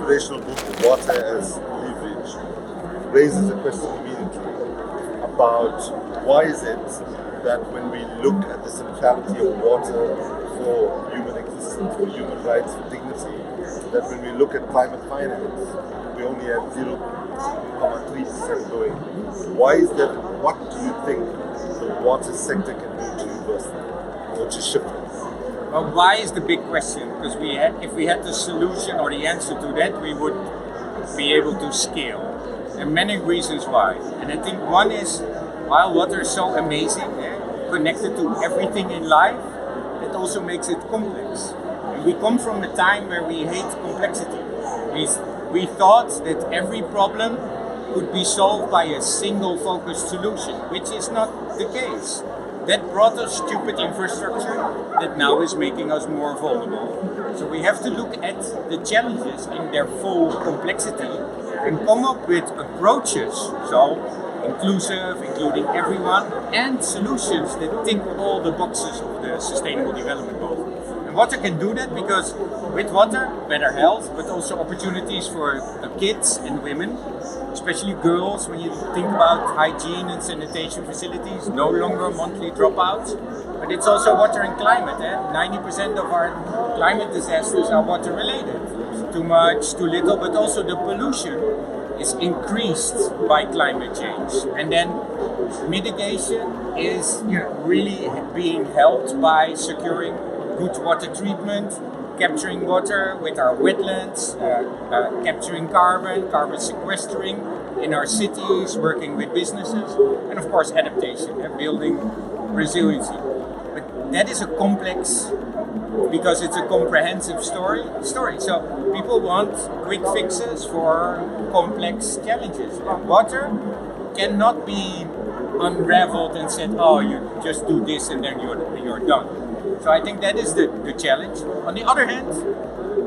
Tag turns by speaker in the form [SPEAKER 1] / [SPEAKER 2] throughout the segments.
[SPEAKER 1] inspirational book, Water as Leverage, raises a question immediately about why is it that when we look at the centrality of water for human existence, for human rights, for dignity, that when we look at climate finance, we only have 0.3% going. Why is that? What do you think the water sector can do to reverse that or to shift it?
[SPEAKER 2] Well, why is the big question? Because if we had the solution or the answer to that, we would be able to scale. There are many reasons why. And I think one is, while water is so amazing, connected to everything in life, it also makes it complex. And we come from a time where we hate complexity. We thought that every problem could be solved by a single focused solution, which is not the case. That brought us stupid infrastructure that now is making us more vulnerable. So we have to look at the challenges in their full complexity and come up with approaches, so inclusive, including everyone, and solutions that tick all the boxes of the Sustainable Development Goals. And water can do that because with water, better health, but also opportunities for kids and women, especially girls, when you think about hygiene and sanitation facilities, no longer monthly dropouts. But it's also water and climate. 90% of our climate disasters are water related. Too much, too little, but also the pollution is increased by climate change. And then mitigation is really being helped by securing good water treatment, capturing water with our wetlands, capturing carbon sequestering in our cities, working with businesses, and of course adaptation, building resiliency. But that is a complex, because it's a comprehensive story. So people want quick fixes for complex challenges. And water cannot be unraveled and said, oh, you just do this and then you're done. So I think that is the challenge. On the other hand,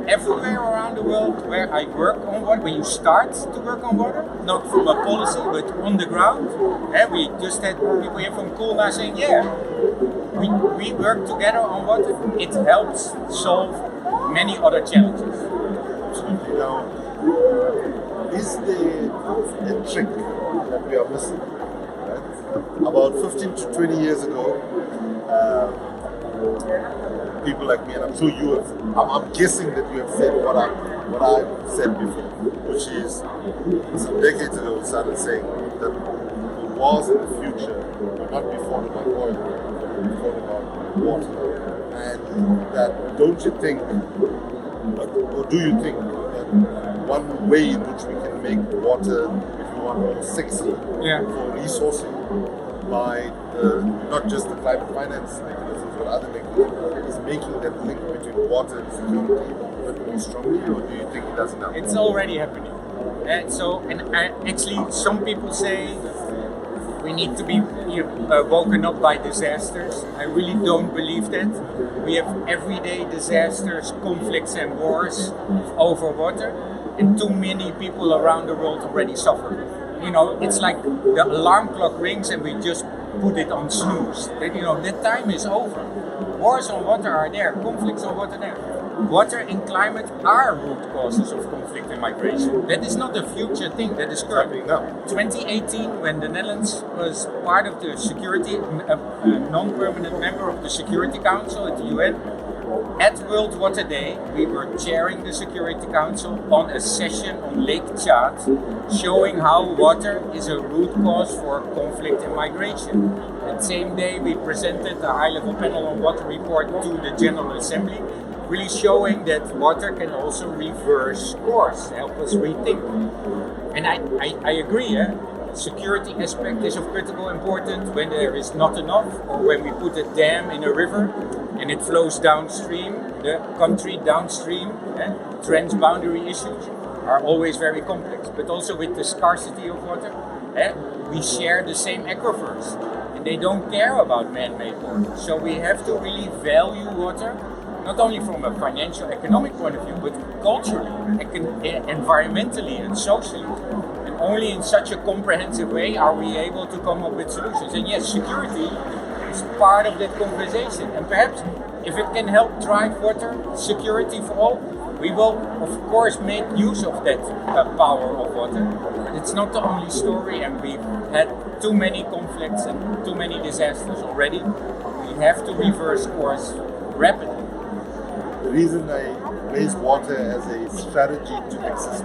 [SPEAKER 2] everywhere around the world where I work on water, when you start to work on water, not from a policy, but on the ground, we just had people here from Kumi saying, we work together on water. It helps solve many other challenges.
[SPEAKER 1] Absolutely. Now, is there a trick that we are missing? Right? About 15 to 20 years ago, people like me, and I'm sure you have, I'm guessing that you have said what I've said before, which is some decades ago we started saying that the wars in the future will not be fought about oil, but will be fought about water. And that, don't you think, or do you think that one way in which we can make water, if you want, more sexy for resourcing by not just the climate finance mechanisms, but other mechanisms, is making that link between water and security a bit more strongly, or do you think it doesn't happen?
[SPEAKER 2] It's already happening. Actually, some people say we need to be woken up by disasters. I really don't believe that. We have everyday disasters, conflicts and wars over water, and too many people around the world already suffer. It's like the alarm clock rings and we just put it on snooze. That time is over. Wars on water are there, conflicts on water there. Water and climate are root causes of conflict and migration. That is not a future thing, that is current.
[SPEAKER 1] No.
[SPEAKER 2] 2018, when the Netherlands was part of the security, a non-permanent member of the Security Council at the UN, at World Water Day, we were chairing the Security Council on a session on Lake Chad, showing how water is a root cause for conflict and migration. That same day, we presented a high-level panel on water report to the General Assembly, really showing that water can also reverse course, help us rethink. And I agree, security aspect is of critical importance when there is not enough, or when we put a dam in a river and it flows downstream, the country downstream, transboundary issues are always very complex. But also with the scarcity of water, we share the same aquifers and they don't care about man-made water. So we have to really value water, not only from a financial, economic point of view, but culturally, environmentally and socially. And only in such a comprehensive way are we able to come up with solutions. And yes, security is part of that conversation. And perhaps if it can help drive water security for all, We will, of course, make use of that power of water, but it's not the only story, and we've had too many conflicts and too many disasters already. We have to reverse course rapidly.
[SPEAKER 1] The reason I raise water as a strategy to access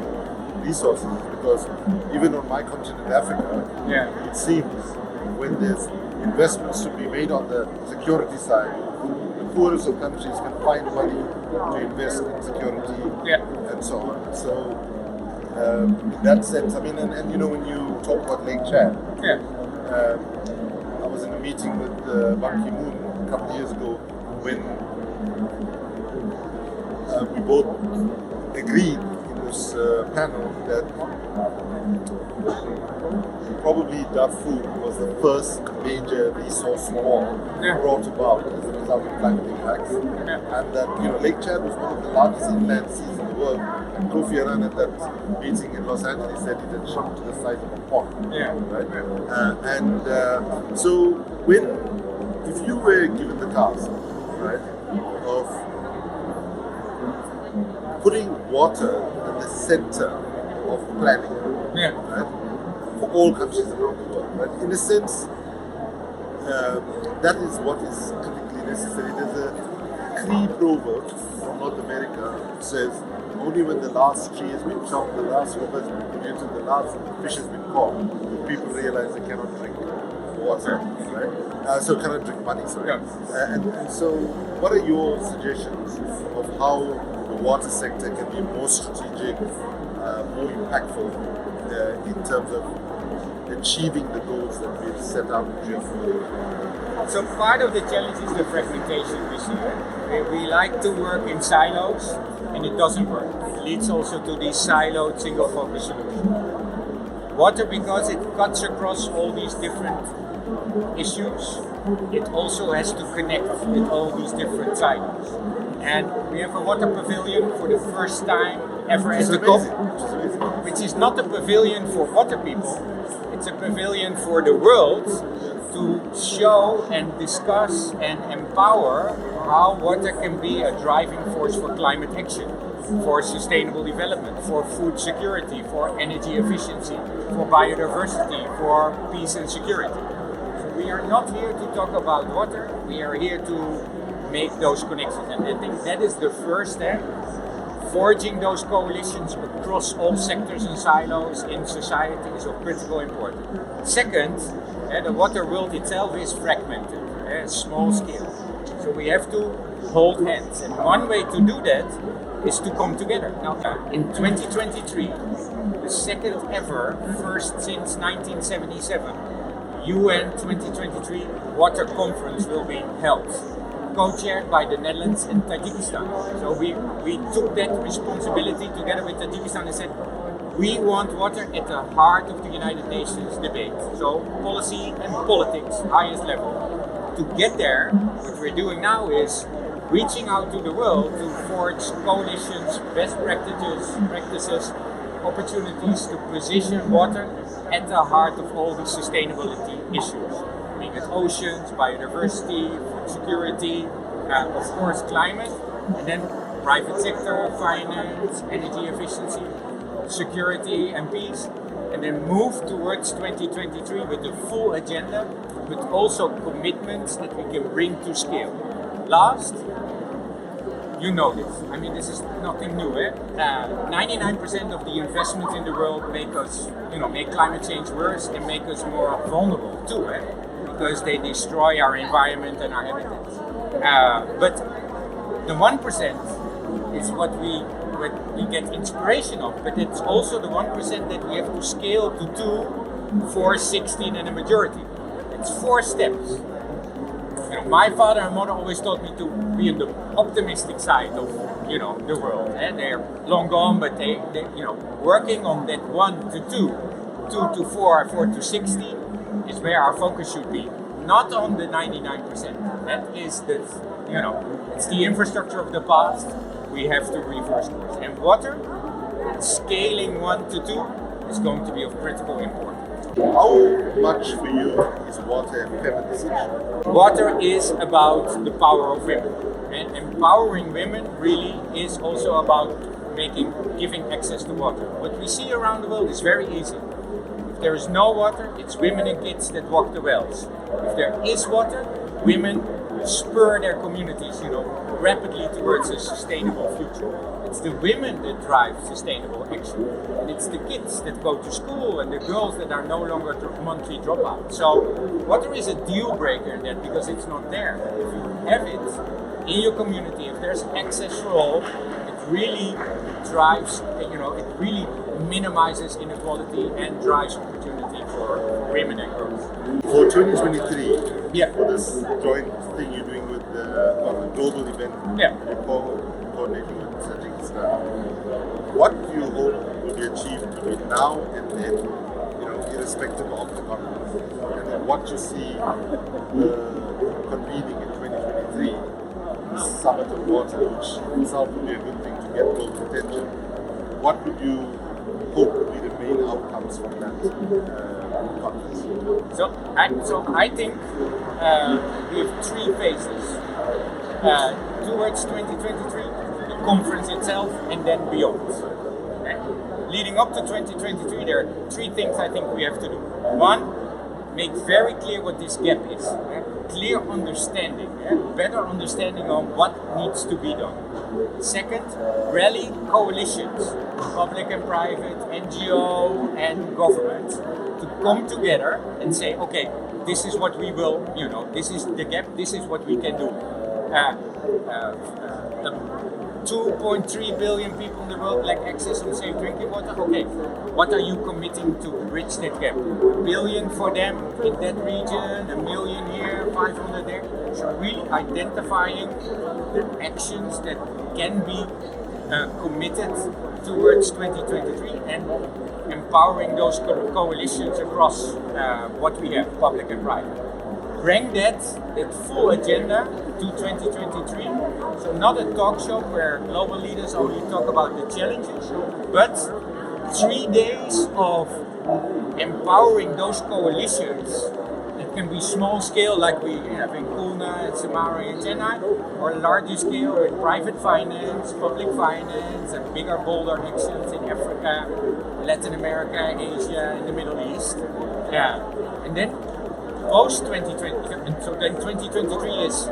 [SPEAKER 1] resources is because even on my continent, Africa, it seems when there's investments to be made on the security side, the poorest of countries can find money to invest in security and so on. So in that sense, I mean, and you know, when you talk about Lake Chad, I was in a meeting with Ban Ki-moon a couple of years ago when we both agreed in this panel that probably Darfur was the first major resource war brought about as a result of climate impacts, and that Lake Chad was one of the largest inland seas in the world. And Kofi Annan at that meeting in Los Angeles said it had shrunk to the size of a pond. So if you were given the task, of putting water at the center of planning, for all countries around the world, in a sense, that is what is critically necessary. There's a Cree proverb from North America which says, only when the last tree has been chopped, the last river has been polluted, the last fish has been caught, do people realize they cannot drink water, so cannot drink money, and so what are your suggestions of how the water sector can be more strategic, more impactful in terms of achieving the goals that we've set out during the
[SPEAKER 2] So part of the challenge is the fragmentation we see. We like to work in silos, and it doesn't work. It leads also to these siloed, single-focus solutions. Water, because it cuts across all these different issues, it also has to connect with all these different silos. And we have a water pavilion for the first time ever at the COP, which is not a pavilion for water people, it's a pavilion for the world to show and discuss and empower how water can be a driving force for climate action, for sustainable development, for food security, for energy efficiency, for biodiversity, for peace and security. So we are not here to talk about water, we are here to make those connections. And I think that is the first step. Forging those coalitions across all sectors and silos in society is of critical importance. Second, the water world itself is fragmented, small scale. So we have to hold hands. And one way to do that is to come together. Now, in 2023, the second ever, first since 1977, UN 2023 Water Conference will be held, co-chaired by the Netherlands and Tajikistan. So we took that responsibility together with Tajikistan and said, we want water at the heart of the United Nations debate. So policy and politics, highest level. To get there, what we're doing now is reaching out to the world to forge coalitions, best practices, opportunities to position water at the heart of all these sustainability issues. Being it oceans, biodiversity, food security, of course climate, and then private sector, finance, energy efficiency, security and peace, and then move towards 2023 with the full agenda, but also commitments that we can bring to scale. Last, you know this. I mean, this is nothing new. 99% of the investments in the world make us, make climate change worse and make us more vulnerable too, because they destroy our environment and our habitats. But the 1% is what we get inspiration of, but it's also the 1% that we have to scale to 2, 4, 16, and a majority. It's 4 steps. My father and mother always taught me to be on the optimistic side of the world. They're long gone, but they working on that 1 to 2, 2 to 4, 4 to 16 is where our focus should be. Not on the 99%. That is it's the infrastructure of the past. We have to reverse course. And water, scaling 1 to 2 is going to be of critical importance.
[SPEAKER 1] How much for you is water a feminist issue?
[SPEAKER 2] Water is about the power of women, and empowering women really is also about giving access to water. What we see around the world is very easy. If there is no water, it's women and kids that walk the wells. If there is water, women spur their communities, rapidly towards a sustainable future. It's the women that drive sustainable action, and it's the kids that go to school and the girls that are no longer monthly dropouts. So water is a deal breaker in that because it's not there. If you have it in your community, if there's access for all, it really drives, it really minimizes inequality and drives opportunity for women and girls.
[SPEAKER 1] For 2023,
[SPEAKER 2] Yeah.
[SPEAKER 1] for this joint thing you're doing with the global event,
[SPEAKER 2] Yeah.
[SPEAKER 1] you're coordinating with Tajikistan, what do you hope will be achieved between now and then, irrespective of the conference? And then what you see convening in 2023, the Summit of Water, which itself would be a good thing to get global attention. What would you hope would be the main outcomes from that conference?
[SPEAKER 2] So I think we have three phases towards 2023, the conference itself, and then beyond. Okay? Leading up to 2023, there are three things I think we have to do. One, make very clear what this gap is. Clear understanding, better understanding on what needs to be done. Second, rally coalitions, public and private, NGO and government, to come together and say, okay, this is what we will, this is the gap, this is what we can do. 2.3 billion people in the world lack access to safe drinking water. Okay, what are you committing to bridge that gap? 1 billion for them in that region, 1 million here, 500 there. So really identifying the actions that can be committed towards 2023 and empowering those coalitions across what we have, public and private. Bring that full agenda to 2023. So not a talk show where global leaders only talk about the challenges, but 3 days of empowering those coalitions. It can be small scale like we have in Kulna, in Samara, in Chennai, or larger scale with private finance, public finance, and bigger, bolder actions in Africa, Latin America, Asia, and the Middle East. Yeah, and then post 2020, and so then 2023 is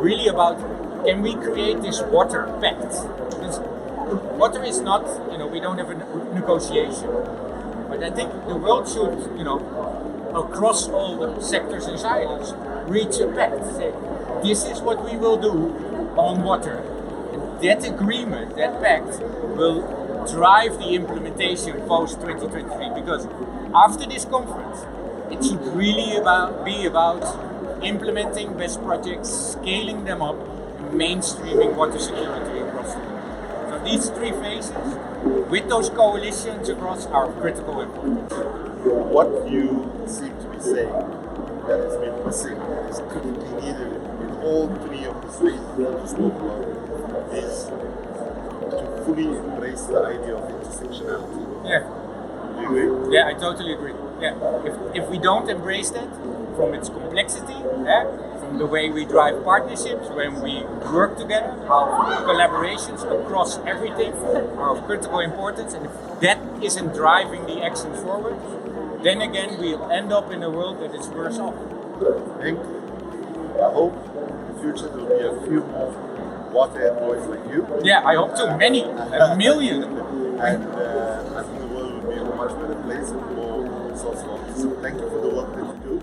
[SPEAKER 2] really about, can we create this water pact? Because water is not, we don't have a negotiation, but I think the world should, across all the sectors and silos, reach a pact. Say, this is what we will do on water. And that agreement, that pact, will drive the implementation post 2023. Because after this conference, it should really be about implementing best projects, scaling them up, and mainstreaming water security across the world. So these three phases, with those coalitions across, are of critical importance.
[SPEAKER 1] What you seem to be saying that has been missing, is critically needed in all three of the phases that you spoke about, is to fully embrace the idea of intersectionality.
[SPEAKER 2] Yeah.
[SPEAKER 1] Do you agree?
[SPEAKER 2] Yeah, I totally agree. Yeah. If we don't embrace that, from its complexity, from the way we drive partnerships, when we work together, our collaborations across everything are of critical importance, and if that isn't driving the actions forward, then again we'll end up in a world that is worse off.
[SPEAKER 1] Henk, I hope in the future there will be a few more water envoys like you.
[SPEAKER 2] Yeah, I hope too. Many, 1 million.
[SPEAKER 1] And I think the world will be a much better place and more resourceful. So thank you for the work that you do.